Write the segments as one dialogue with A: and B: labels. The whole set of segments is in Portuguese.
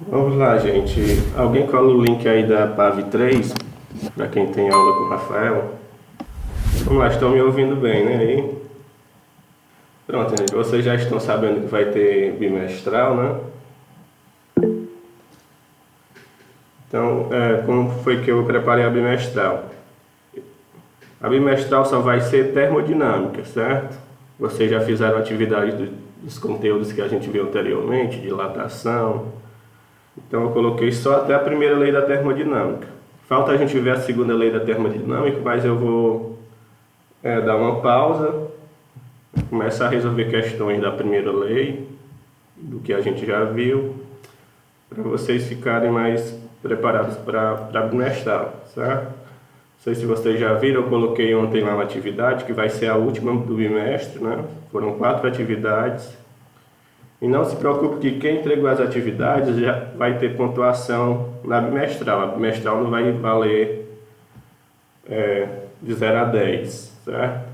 A: Vamos lá, gente. Alguém cola o link aí da PAV 3 para quem tem aula com o Rafael. Vamos lá, estão me ouvindo bem, né? Aí. Pronto, gente. Vocês já estão sabendo que vai ter bimestral, né? Então, como foi que eu preparei a bimestral? A bimestral só vai ser termodinâmica, certo? Vocês já fizeram atividade dos conteúdos que a gente viu anteriormente, dilatação. Então eu coloquei só até a primeira lei da termodinâmica. Falta a gente ver a segunda lei da termodinâmica, mas eu vou dar uma pausa, começar a resolver questões da primeira lei, do que a gente já viu, para vocês ficarem mais preparados para bimestral, certo? Não sei se vocês já viram, eu coloquei ontem lá uma atividade que vai ser a última do bimestre, né? Foram 4 atividades. E não se preocupe que quem entregou as atividades já vai ter pontuação na bimestral. A bimestral não vai valer de 0 a 10, certo?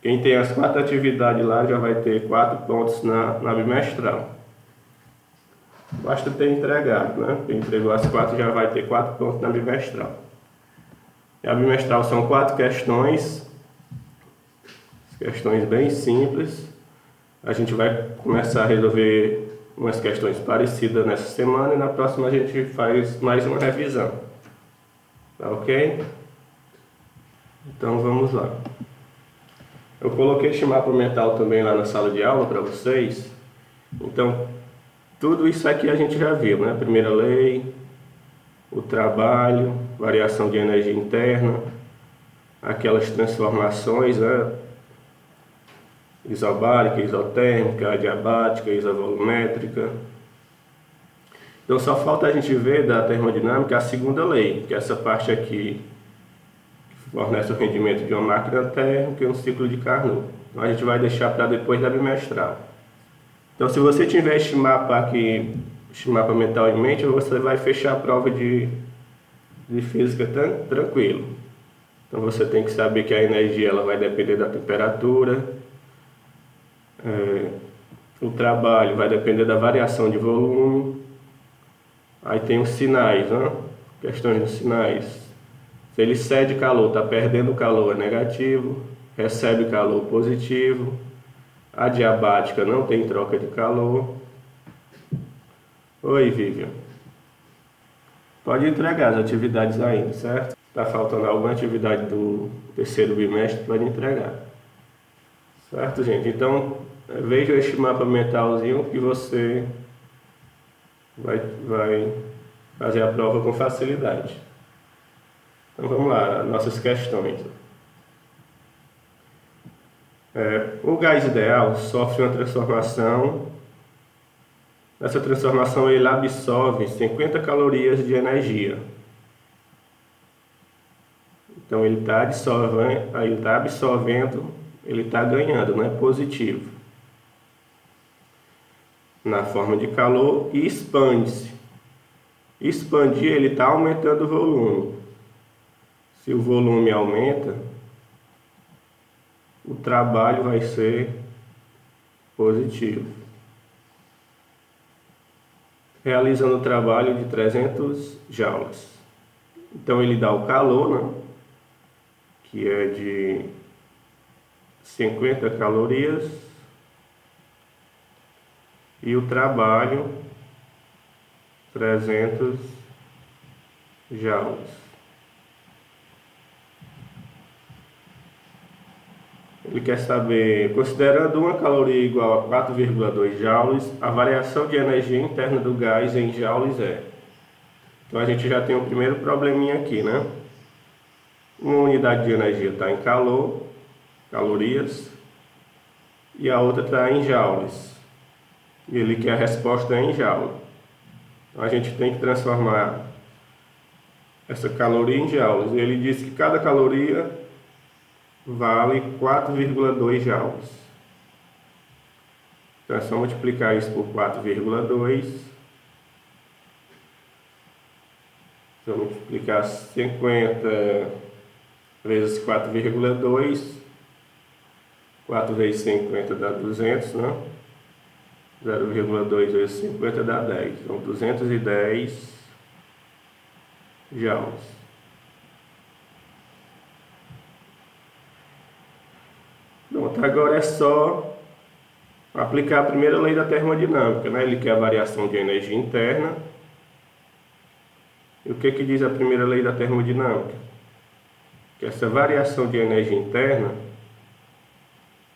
A: Quem tem as 4 atividades lá já vai ter 4 pontos na bimestral. Basta ter entregado, né? Quem entregou as 4 já vai ter 4 pontos na bimestral. E a bimestral são 4 questões bem simples. A gente vai começar a resolver umas questões parecidas nessa semana e na próxima a gente faz mais uma revisão. Tá ok? Então vamos lá. Eu coloquei este mapa mental também lá na sala de aula para vocês. Então, tudo isso aqui a gente já viu, né? Primeira lei, o trabalho, variação de energia interna, aquelas transformações, né? Isobárica, isotérmica, adiabática, isovolumétrica. Então só falta a gente ver da termodinâmica a segunda lei, que é essa parte aqui que fornece o rendimento de uma máquina térmica e um ciclo de Carnot. Então a gente vai deixar para depois da bimestral. Então se você tiver este mapa aqui, este mapa mental em mente, você vai fechar a prova de física tranquilo. Então você tem que saber que a energia ela vai depender da temperatura. O trabalho vai depender da variação de volume. Aí tem os sinais, né? Questões dos sinais. Se ele cede calor, está perdendo calor, é negativo. Recebe calor, positivo. Adiabática não tem troca de calor. Oi, Vivian. Pode entregar as atividades ainda, certo? Está faltando alguma atividade do terceiro bimestre, pode entregar. Certo, gente? Então, veja este mapa mentalzinho que você vai fazer a prova com facilidade. Então vamos lá, nossas questões. O gás ideal sofre uma transformação. Nessa transformação ele absorve 50 calorias de energia. Então ele está absorvendo, ele está ganhando, né? Positivo. Na forma de calor e expande-se. Expandir, ele está aumentando o volume. Se o volume aumenta, o trabalho vai ser positivo. Realizando o trabalho de 300 joules. Então ele dá o calor, né? Que é de 50 calorias. E o trabalho, 300 joules. Ele quer saber, considerando uma caloria igual a 4,2 joules, a variação de energia interna do gás em joules é. Então a gente já tem o primeiro probleminha aqui, né? Uma unidade de energia está em calor, calorias, e a outra está em joules. E ele quer a resposta em joule. Então a gente tem que transformar essa caloria em joules. Ele diz que cada caloria vale 4,2 joules. Então é só multiplicar isso por 4,2. Então multiplicar 50 vezes 4,2. 4 vezes 50 dá 200, né? 0,2 vezes 50 dá 10. Então, 210 joules. Pronto, agora é só aplicar a primeira lei da termodinâmica, né? Ele quer a variação de energia interna. E o que diz a primeira lei da termodinâmica? Que essa variação de energia interna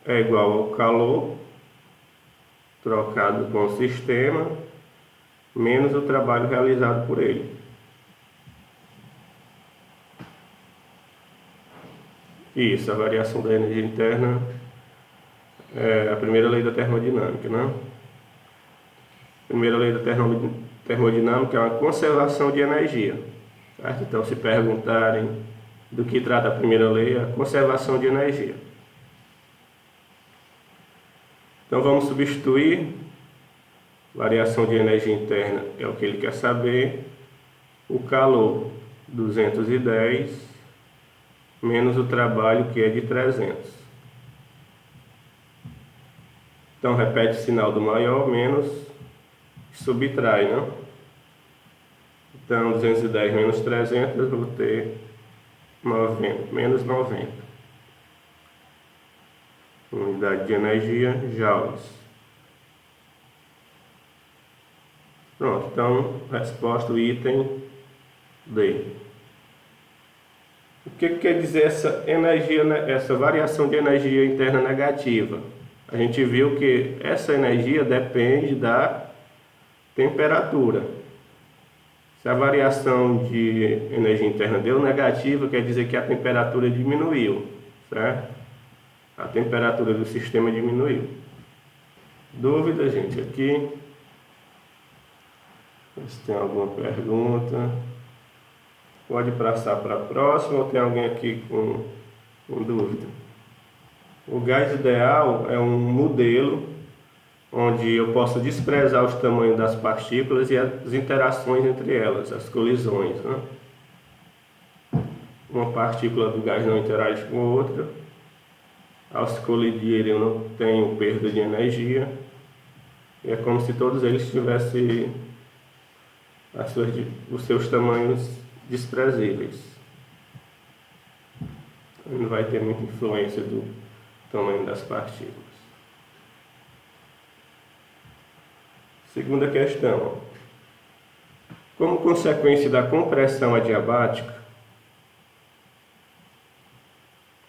A: é igual ao calor trocado com o sistema menos o trabalho realizado por ele. Isso, a variação da energia interna é a primeira lei da termodinâmica, né? A primeira lei da termodinâmica é uma conservação de energia, certo? Então, se perguntarem do que trata a primeira lei, é a conservação de energia. Então, vamos substituir. Variação de energia interna é o que ele quer saber. O calor, 210, menos o trabalho, que é de 300. Então, repete o sinal do maior, menos, subtrai, né? Então, 210 menos 300, eu vou ter 90, menos 90. Unidade de energia, joules. Pronto, então, resposta, o item D. O que quer dizer essa energia, essa variação de energia interna negativa? A gente viu que essa energia depende da temperatura. Se a variação de energia interna deu negativa, quer dizer que a temperatura diminuiu, certo? A temperatura do sistema diminuiu. Dúvida, gente, aqui? Se tem alguma pergunta, pode passar para a próxima, ou tem alguém aqui com dúvida? O gás ideal é um modelo onde eu posso desprezar os tamanhos das partículas e as interações entre elas, as colisões, né? Uma partícula do gás não interage com outra. Ao se colidirem, eu não tenho perda de energia. E é como se todos eles tivessem os seus tamanhos desprezíveis. Não vai ter muita influência do tamanho das partículas. Segunda questão. Como consequência da compressão adiabática,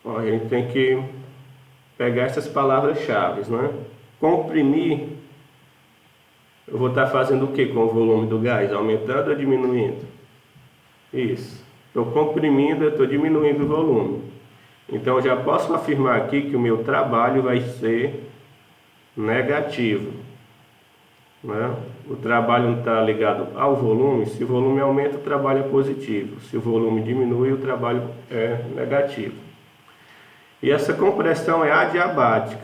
A: a gente tem que pegar essas palavras-chave, né? Comprimir, eu vou estar fazendo o que com o volume do gás? Aumentando ou diminuindo? Isso. Estou comprimindo, eu estou diminuindo o volume. Então, eu já posso afirmar aqui que o meu trabalho vai ser negativo, né? O trabalho não está ligado ao volume. Se o volume aumenta, o trabalho é positivo. Se o volume diminui, o trabalho é negativo. E essa compressão é adiabática.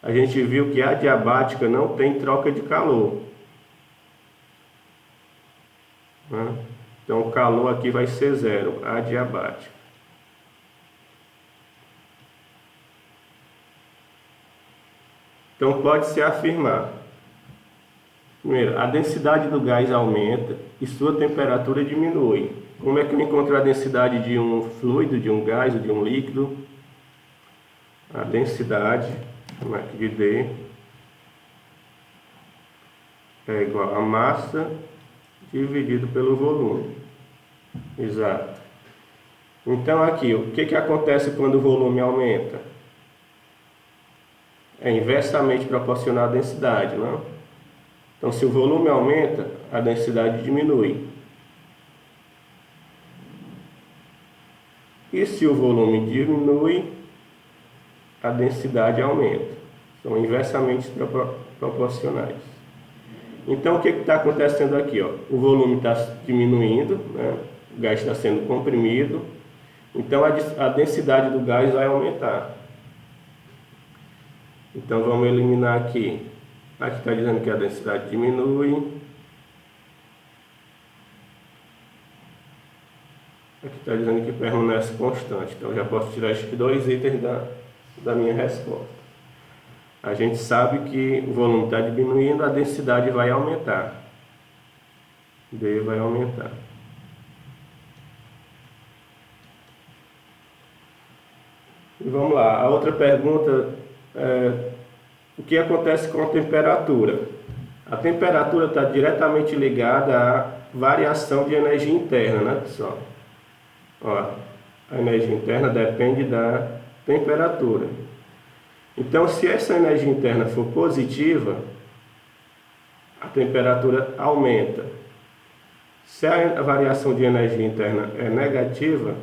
A: A gente viu que a adiabática não tem troca de calor, né? Então, o calor aqui vai ser zero, adiabática. Então, pode-se afirmar: primeiro, a densidade do gás aumenta e sua temperatura diminui. Como é que eu encontro a densidade de um fluido, de um gás ou de um líquido? A densidade, vamos aqui de D, é igual a massa dividido pelo volume. Exato. Então aqui, o que acontece quando o volume aumenta? É inversamente proporcional à densidade, não? Então, se o volume aumenta, a densidade diminui. E se o volume diminui, a densidade aumenta. São inversamente proporcionais. Então, o que está acontecendo aqui? Ó? O volume está diminuindo, né? O gás está sendo comprimido. Então, a densidade do gás vai aumentar. Então, vamos eliminar aqui. Aqui está dizendo que a densidade diminui. Aqui está dizendo que permanece constante. Então, já posso tirar esses dois itens da minha resposta. a gente sabe que o volume está diminuindo, a densidade vai aumentar. D vai aumentar. E vamos lá, a outra pergunta é o que acontece com a temperatura? A temperatura está diretamente ligada à variação de energia interna, né, pessoal? Ó, a energia interna depende da temperatura. Então, se essa energia interna for positiva, a temperatura aumenta. Se a variação de energia interna é negativa,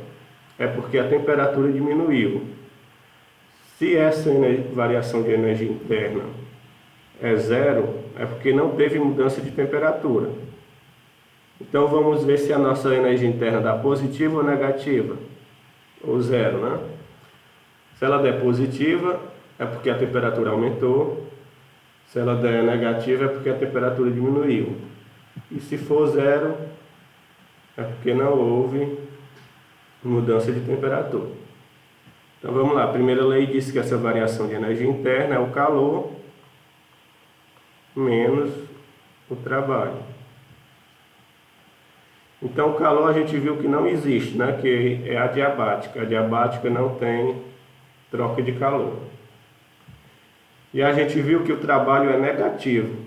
A: é porque a temperatura diminuiu. Se essa variação de energia interna é zero, é porque não teve mudança de temperatura. Então vamos ver se a nossa energia interna dá positiva ou negativa, ou zero, né? Se ela der positiva, é porque a temperatura aumentou. Se ela der negativa, é porque a temperatura diminuiu. E se for zero, é porque não houve mudança de temperatura. Então vamos lá, a primeira lei diz que essa variação de energia interna é o calor menos o trabalho. Então o calor a gente viu que não existe, né? Que é adiabática. A adiabática não tem troca de calor. E a gente viu que o trabalho é negativo.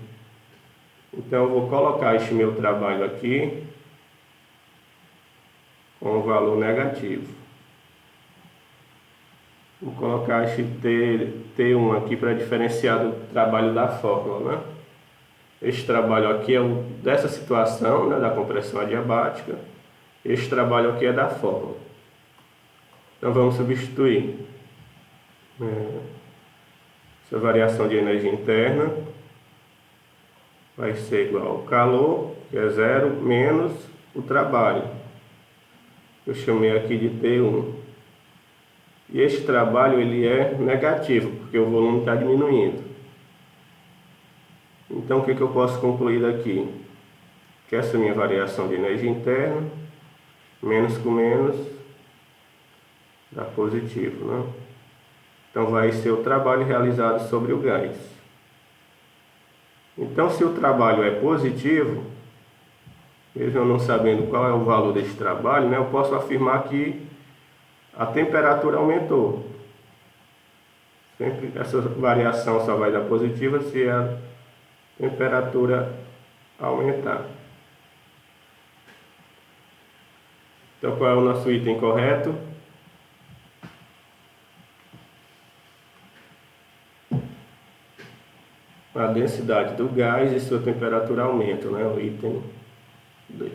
A: Então eu vou colocar este meu trabalho aqui com o valor negativo. Vou colocar este T1 aqui para diferenciar do trabalho da fórmula, né? Este trabalho aqui é dessa situação, né, da compressão adiabática. Este trabalho aqui é da fórmula. Então vamos substituir essa variação de energia interna vai ser igual ao calor, que é zero, menos o trabalho. Eu chamei aqui de T1. E este trabalho ele é negativo, porque o volume está diminuindo. Então o que eu posso concluir daqui? Que essa minha variação de energia interna, menos com menos, dá positivo, né? Então vai ser o trabalho realizado sobre o gás. Então se o trabalho é positivo, mesmo eu não sabendo qual é o valor desse trabalho, né, eu posso afirmar que a temperatura aumentou. Sempre essa variação só vai dar positiva se a temperatura aumentar. Então qual é o nosso item correto? A densidade do gás e sua temperatura aumentam, né? O item 2.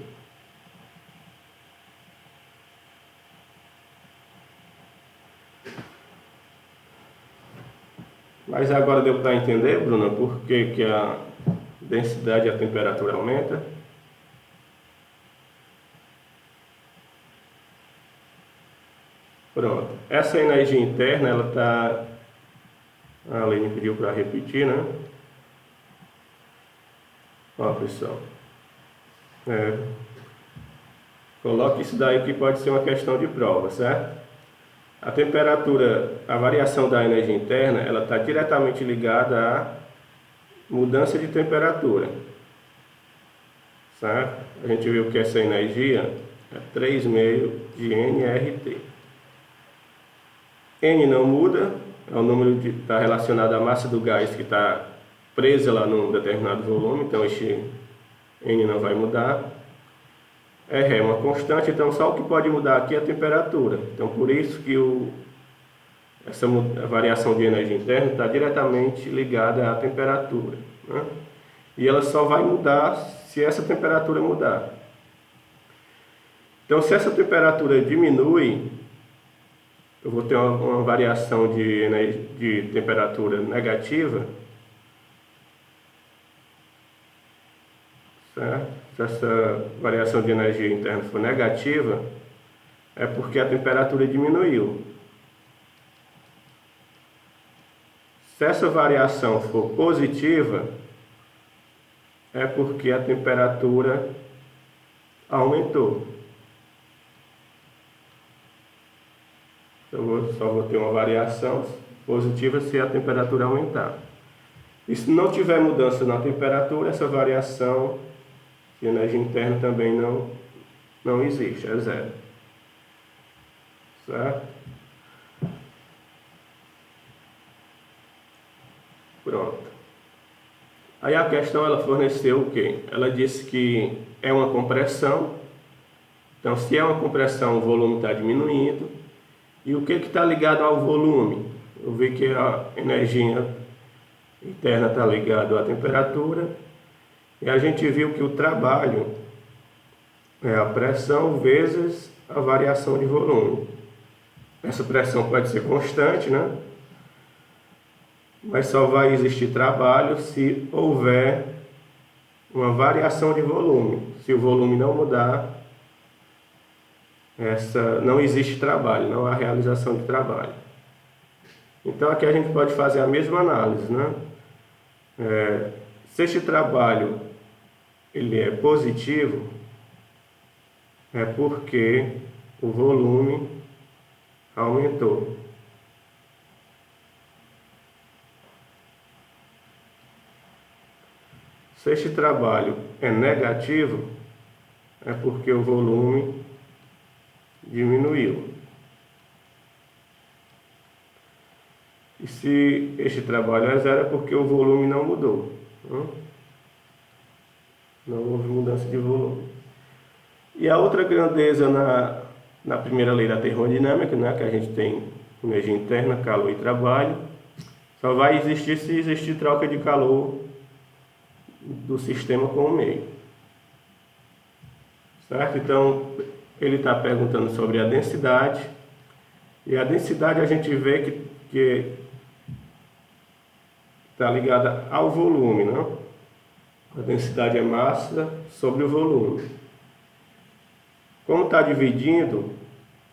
A: Mas agora deu para entender, Bruna, por que a densidade e a temperatura aumenta? Pronto. Essa energia interna, ela está... A Aline pediu para repetir, né? Ó, pessoal. Coloque isso daí que pode ser uma questão de prova, certo? A temperatura, a variação da energia interna, ela está diretamente ligada à mudança de temperatura, certo? A gente viu que essa energia é 3,5 de nRT. N não muda, é o número que está relacionado à massa do gás que está presa lá num determinado volume, então este N não vai mudar. R é uma constante, então só o que pode mudar aqui é a temperatura. Então por isso que essa variação de energia interna está diretamente ligada à temperatura, né? E ela só vai mudar se essa temperatura mudar. Então se essa temperatura diminui, eu vou ter uma variação de temperatura negativa, certo? Se essa variação de energia interna for negativa, é porque a temperatura diminuiu. Se essa variação for positiva, é porque a temperatura aumentou. Eu só vou ter uma variação positiva se a temperatura aumentar. E se não tiver mudança na temperatura, essa variação de energia interna também não existe, é zero. Certo? Pronto. Aí a questão, ela forneceu o quê? Ela disse que é uma compressão. Então, se é uma compressão, o volume está diminuindo. E o que está ligado ao volume? Eu vi que a energia interna está ligada à temperatura. E a gente viu que o trabalho é a pressão vezes a variação de volume. Essa pressão pode ser constante, né? Mas só vai existir trabalho se houver uma variação de volume. Se o volume não mudar, não existe trabalho, não há realização de trabalho. Então aqui a gente pode fazer a mesma análise, né? Se este trabalho ele é positivo, é porque o volume aumentou. Se este trabalho é negativo, é porque o volume diminuiu. E se este trabalho é zero, é porque o volume não mudou. Não houve mudança de volume. E a outra grandeza na primeira lei da termodinâmica, né, que a gente tem energia interna, calor e trabalho, só vai existir se existir troca de calor do sistema com o meio. Certo? Então, ele está perguntando sobre a densidade. E a densidade a gente vê que está ligada ao volume, né? A densidade é massa sobre o volume. Como está dividindo,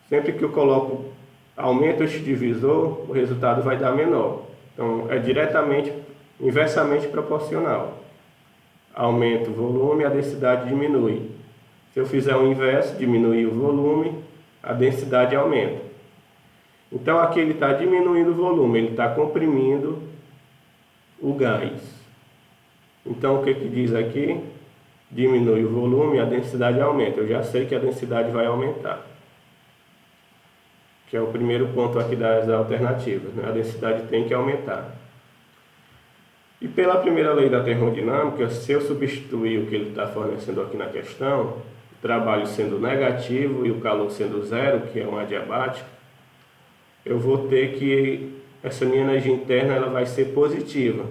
A: sempre que eu coloco, aumento este divisor, o resultado vai dar menor. Então, é inversamente proporcional. Aumenta o volume, a densidade diminui. Se eu fizer o inverso, diminuir o volume, a densidade aumenta. Então aqui ele está diminuindo o volume, ele está comprimindo o gás. Então o que diz aqui? Diminui o volume, a densidade aumenta. Eu já sei que a densidade vai aumentar. Que é o primeiro ponto aqui das alternativas, né? A densidade tem que aumentar. E pela primeira lei da termodinâmica, se eu substituir o que ele está fornecendo aqui na questão, o trabalho sendo negativo e o calor sendo zero, que é um adiabático, eu vou ter que essa minha energia interna ela vai ser positiva.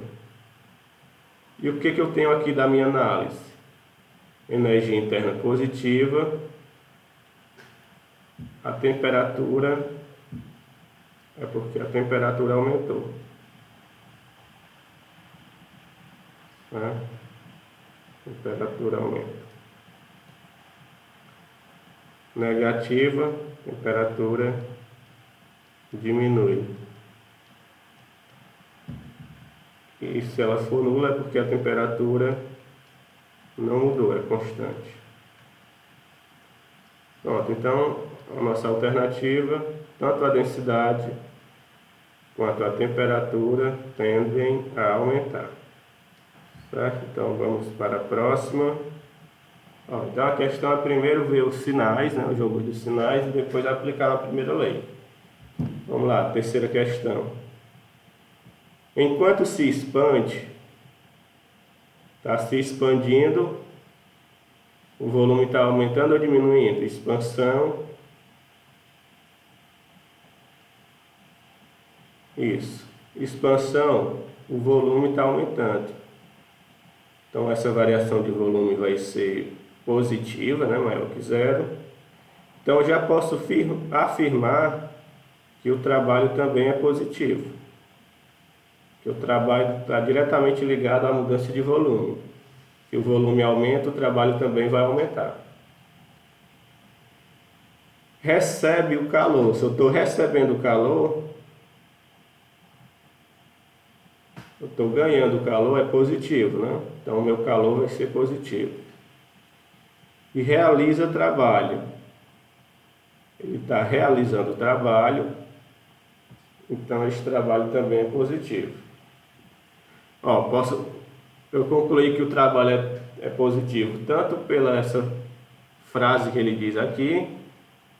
A: E o que eu tenho aqui da minha análise? Energia interna positiva, a temperatura é porque a temperatura aumentou. Temperatura aumenta. Negativa, temperatura diminui. E se ela for nula é porque a temperatura não mudou, é constante. Pronto, então a nossa alternativa, tanto a densidade quanto a temperatura tendem a aumentar. Certo? Então vamos para a próxima. Então a questão é primeiro ver os sinais, né, o jogo dos sinais, e depois aplicar a primeira lei. Vamos lá, terceira questão. Enquanto se expande, está se expandindo, o volume está aumentando ou diminuindo? Expansão. Isso. Expansão, o volume está aumentando. Então essa variação de volume vai ser positiva, né, maior que zero. Então eu já posso afirmar que o trabalho também é positivo. Que o trabalho está diretamente ligado à mudança de volume. Se o volume aumenta, o trabalho também vai aumentar. Recebe o calor. Se eu estou recebendo o calor, eu estou ganhando calor, é positivo, né? Então o meu calor vai ser positivo. E realiza trabalho. Ele está realizando o trabalho, Então esse trabalho também é positivo. Ó, eu concluí que o trabalho é positivo tanto pela essa frase que ele diz aqui,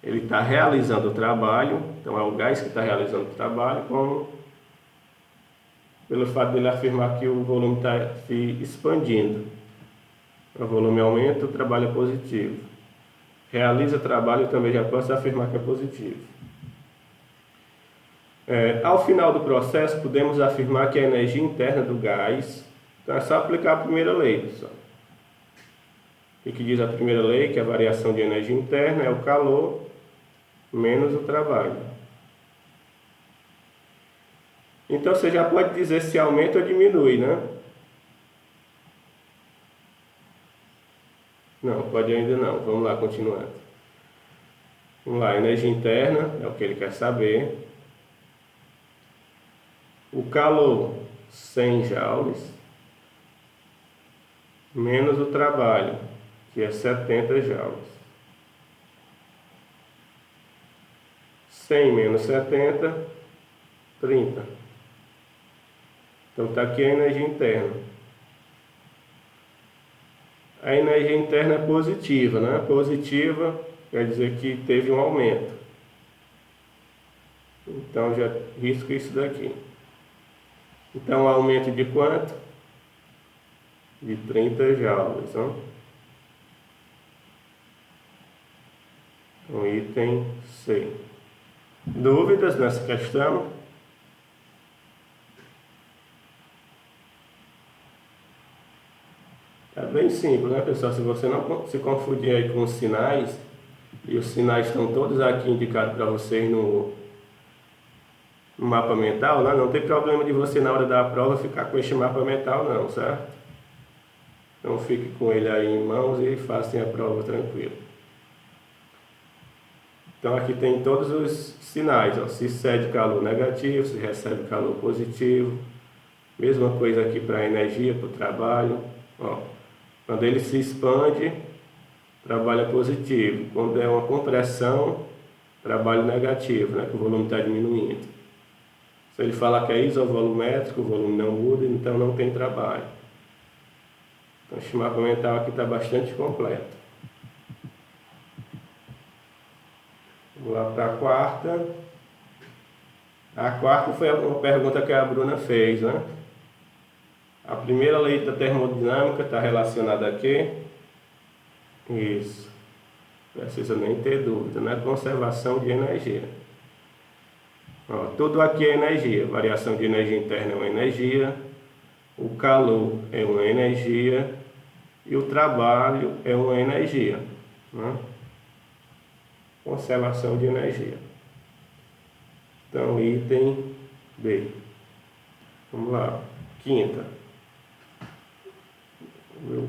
A: ele está realizando o trabalho, então é o gás que está realizando o trabalho, como pelo fato dele afirmar que o volume está se expandindo. O volume aumenta, o trabalho é positivo. Realiza trabalho, também já posso afirmar que é positivo. Ao final do processo, podemos afirmar que a energia interna do gás, então é só aplicar a primeira lei, pessoal. O que diz a primeira lei? Que a variação de energia interna é o calor menos o trabalho. Então você já pode dizer se aumenta ou diminui, né? Não, pode ainda não. Vamos lá, continuando. Vamos lá, energia interna é o que ele quer saber. O calor, 100 joules, menos o trabalho, que é 70 joules. 100 menos 70, 30. Então está aqui a energia interna. A energia interna é positiva, né? Positiva quer dizer que teve um aumento. Então já risco isso daqui. Então aumento de quanto? De 30 joules. Né? Então item C. Dúvidas nessa questão? É bem simples, né, pessoal? Se você não se confundir aí com os sinais, e os sinais estão todos aqui indicados para vocês no mapa mental, né? Não tem problema de você, na hora da prova, ficar com este mapa mental, não, certo? Então fique com ele aí em mãos e façam a prova tranquilo. Então aqui tem todos os sinais, ó. Se cede calor negativo, se recebe calor positivo. Mesma coisa aqui para a energia, para o trabalho. Ó. Quando ele se expande, trabalho é positivo. Quando é uma compressão, trabalho negativo, né? Que o volume está diminuindo. Se ele falar que é isovolumétrico, o volume não muda, então não tem trabalho. Então esse mapa mental aqui está bastante completo. Vamos lá para a quarta. A quarta foi uma pergunta que a Bruna fez, né? A primeira lei da termodinâmica está relacionada a quê? Isso. Precisa nem ter dúvida, né? Conservação de energia. Ó, tudo aqui é energia. Variação de energia interna é uma energia. O calor é uma energia. E o trabalho é uma energia, né? Conservação de energia. Então, item B. Vamos lá. Quinta.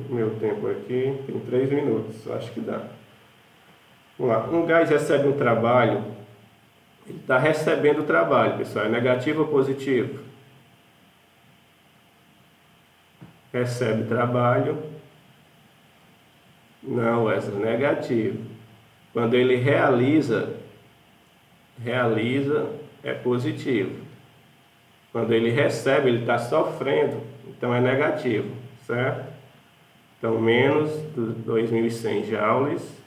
A: Meu tempo aqui tem 3 minutos, acho que dá. Vamos lá. Um gás recebe um trabalho, ele está recebendo o trabalho, pessoal. É negativo ou positivo? Recebe trabalho. Não, é negativo. Quando ele realiza é positivo. Quando ele recebe, ele está sofrendo, então é negativo, certo? Então, menos 2.100 joules.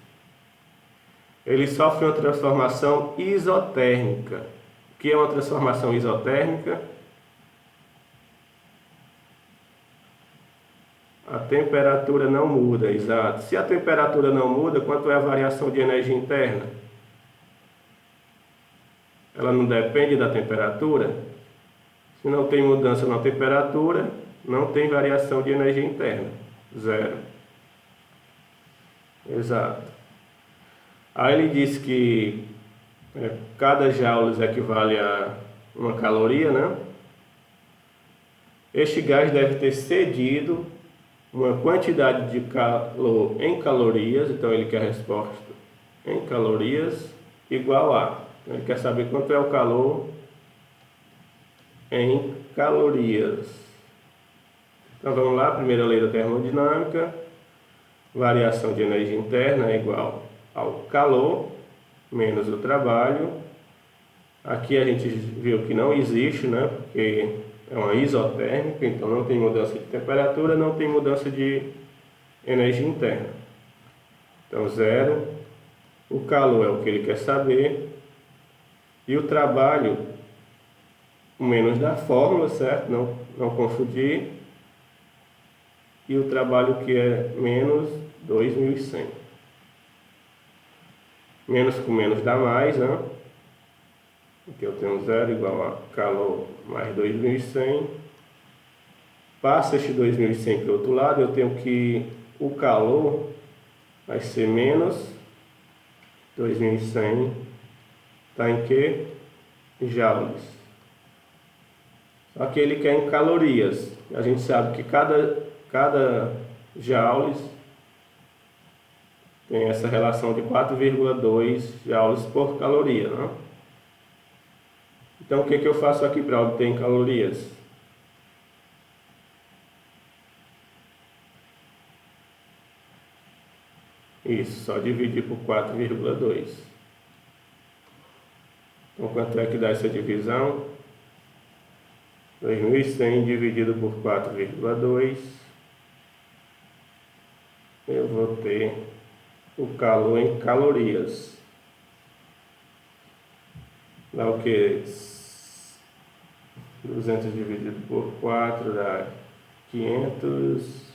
A: Ele sofre uma transformação isotérmica. O que é uma transformação isotérmica? A temperatura não muda, exato. Se a temperatura não muda, quanto é a variação de energia interna? Ela não depende da temperatura? Se não tem mudança na temperatura, não tem variação de energia interna. Zero. Exato. Aí ele diz que cada joules equivale a uma caloria, né? Este gás deve ter cedido uma quantidade de calor em calorias, então ele quer a resposta em calorias igual a. Ele quer saber quanto é o calor em calorias. Então vamos lá, primeira lei da termodinâmica. Variação de energia interna é igual ao calor menos o trabalho. Aqui a gente viu que não existe, né? Porque é uma isotérmica, então não tem mudança de temperatura, não tem mudança de energia interna. Então, zero. O calor é o que ele quer saber. E o trabalho, o menos da fórmula, certo? Não confundir. E o trabalho que é menos 2.100. Menos com menos dá mais, né? Aqui eu tenho zero igual a calor mais 2.100. Passa este 2.100 para o outro lado, eu tenho que o calor vai ser menos 2.100. Está em que? Joules. Só que ele quer em calorias. A gente sabe que cada joules tem essa relação de 4,2 joules por caloria, né? Então, o que eu faço aqui para obter em calorias? Isso, só dividir por 4,2. Então, quanto é que dá essa divisão? 2.100 dividido por 4,2. Eu vou ter o calor em calorias. Dá o que? 200 dividido por 4 dá 500.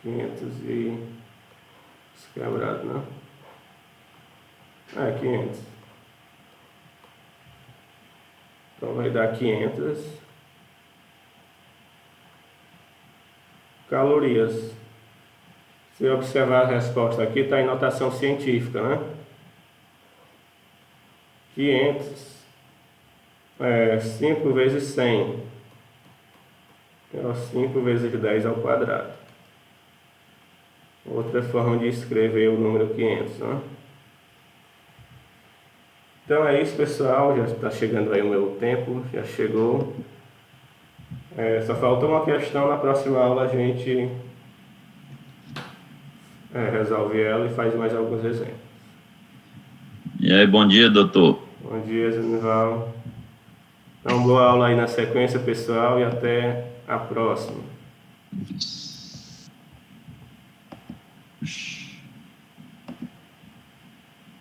A: 500 e... quebrado, não? 500. Então vai dar 500 calorias. Se observar a resposta aqui, está em notação científica, né? 500 é 5 vezes 100. É 5 vezes 10 ao quadrado. Outra forma de escrever o número 500, né? Então é isso, pessoal. Já está chegando aí o meu tempo, já chegou. Só faltou uma questão. Na próxima aula a gente resolve ela e faz mais alguns exemplos.
B: E aí, bom dia, doutor.
A: Bom dia, Zenival. Então, boa aula aí na sequência, pessoal, e até a próxima.